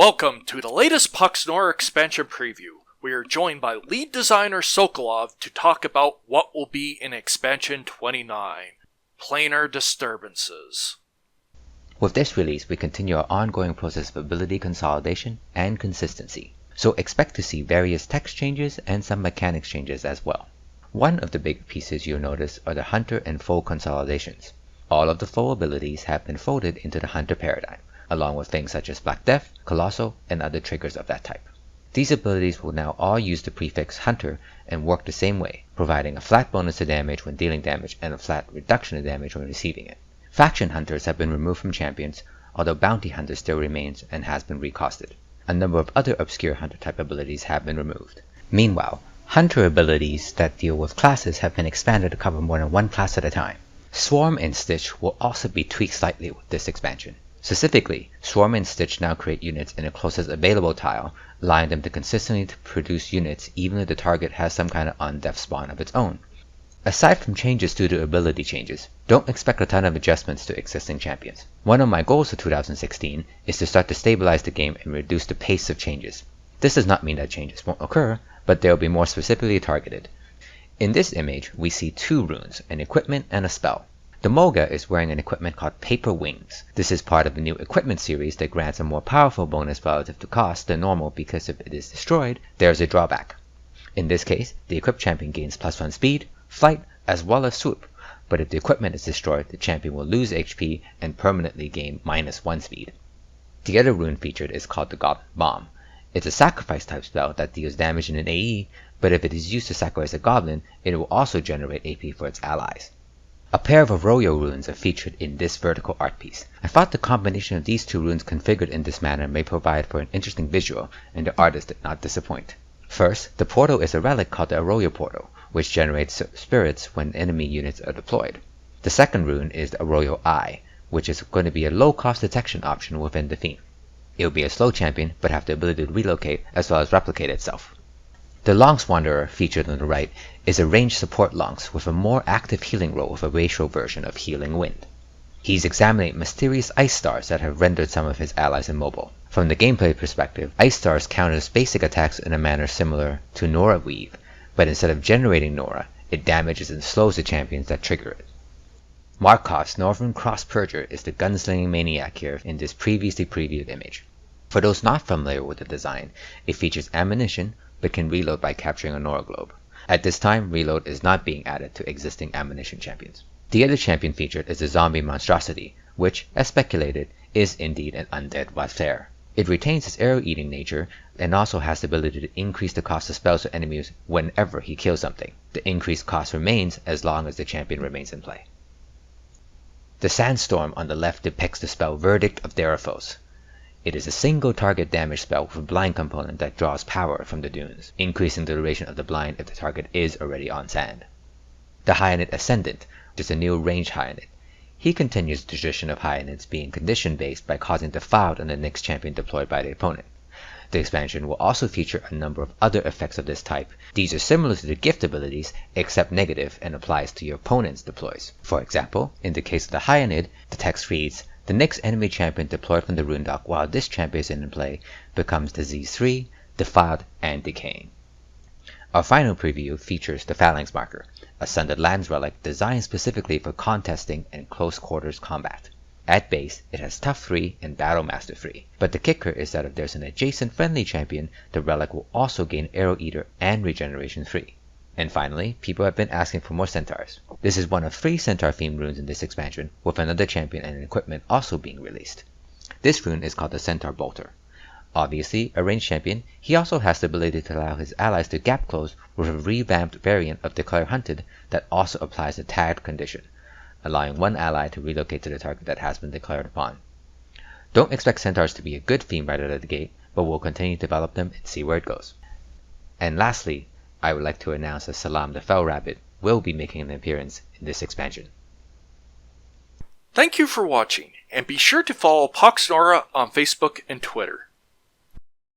Welcome to the latest Nora expansion preview. We are joined by lead designer Sololov to talk about what will be in expansion 29, Planar Disturbances. With this release, we continue our ongoing process of ability consolidation and consistency, so expect to see various text changes and some mechanics changes as well. One of the big pieces you'll notice are the Hunter and Foe consolidations. All of the Foe abilities have been folded into the Hunter paradigm, along with things such as Black Death, Colossal, and other triggers of that type. These abilities will now all use the prefix Hunter and work the same way, providing a flat bonus to damage when dealing damage and a flat reduction to damage when receiving it. Faction Hunters have been removed from champions, although Bounty Hunter still remains and has been recosted. A number of other obscure Hunter type abilities have been removed. Meanwhile, Hunter abilities that deal with classes have been expanded to cover more than one class at a time. Swarm and Stitch will also be tweaked slightly with this expansion. Specifically, Swarm and Stitch now create units in the closest available tile, allowing them to consistently produce units even if the target has some kind of undeath spawn of its own. Aside from changes due to ability changes, don't expect a ton of adjustments to existing champions. One of my goals for 2016 is to start to stabilize the game and reduce the pace of changes. This does not mean that changes won't occur, but they will be more specifically targeted. In this image, we see two runes, an equipment and a spell. The Moga is wearing an equipment called Paper Wings. This is part of the new equipment series that grants a more powerful bonus relative to cost than normal because if it is destroyed, there is a drawback. In this case, the equipped champion gains +1 speed, flight, as well as swoop, but if the equipment is destroyed, the champion will lose HP and permanently gain -1 speed. The other rune featured is called the Goblin Bomb. It's a sacrifice type spell that deals damage in an AE, but if it is used to sacrifice a goblin, it will also generate AP for its allies. A pair of Arroyo runes are featured in this vertical art piece. I thought the combination of these two runes configured in this manner may provide for an interesting visual, and the artist did not disappoint. First, the portal is a relic called the Arroyo Portal, which generates spirits when enemy units are deployed. The second rune is the Arroyo Eye, which is going to be a low-cost detection option within the theme. It will be a slow champion, but have the ability to relocate as well as replicate itself. The Longs Wanderer, featured on the right, is a ranged support Longs with a more active healing role with a racial version of Healing Wind. He's examining mysterious ice stars that have rendered some of his allies immobile. From the gameplay perspective, ice stars counters basic attacks in a manner similar to Nora Weave, but instead of generating Nora, it damages and slows the champions that trigger it. Markov's Northern Cross Purger is the gunslinging maniac here in this previously previewed image. For those not familiar with the design, it features ammunition, but can reload by capturing a Nora globe. At this time, reload is not being added to existing ammunition champions. The other champion featured is the Zombie Monstrosity, which, as speculated, is indeed an undead Wathair. It retains its arrow-eating nature, and also has the ability to increase the cost of spells to enemies whenever he kills something. The increased cost remains as long as the champion remains in play. The Sandstorm on the left depicts the spell Verdict of Theraphos. It is a single target damage spell with a blind component that draws power from the dunes, increasing the duration of the blind if the target is already on sand. The Hyanid Ascendant is a new ranged Hyanid. He continues the tradition of Hyanids being condition based by causing Defiled on the next champion deployed by the opponent. The expansion will also feature a number of other effects of this type. These are similar to the gift abilities, except negative and applies to your opponent's deploys. For example, in the case of the Hyanid, the text reads, "The next enemy champion deployed from the rune dock while this champion is in play becomes Disease 3, Defiled, and Decaying." Our final preview features the Phalanx Marker, a Sundered Lands relic designed specifically for contesting and close quarters combat. At base, it has Tough 3 and Battle Master 3, but the kicker is that if there's an adjacent friendly champion, the relic will also gain Arrow Eater and Regeneration 3. And finally, people have been asking for more centaurs. This is one of 3 centaur-themed runes in this expansion, with another champion and equipment also being released. This rune is called the Centaur Bolter. Obviously, a ranged champion, he also has the ability to allow his allies to gap close with a revamped variant of Declare Hunted that also applies a tagged condition, allowing one ally to relocate to the target that has been declared upon. Don't expect centaurs to be a good theme right out of the gate, but we'll continue to develop them and see where it goes. And lastly, I would like to announce that Salam the Fell Rabbit will be making an appearance in this expansion. Thank you for watching, and be sure to follow Nora on Facebook and Twitter.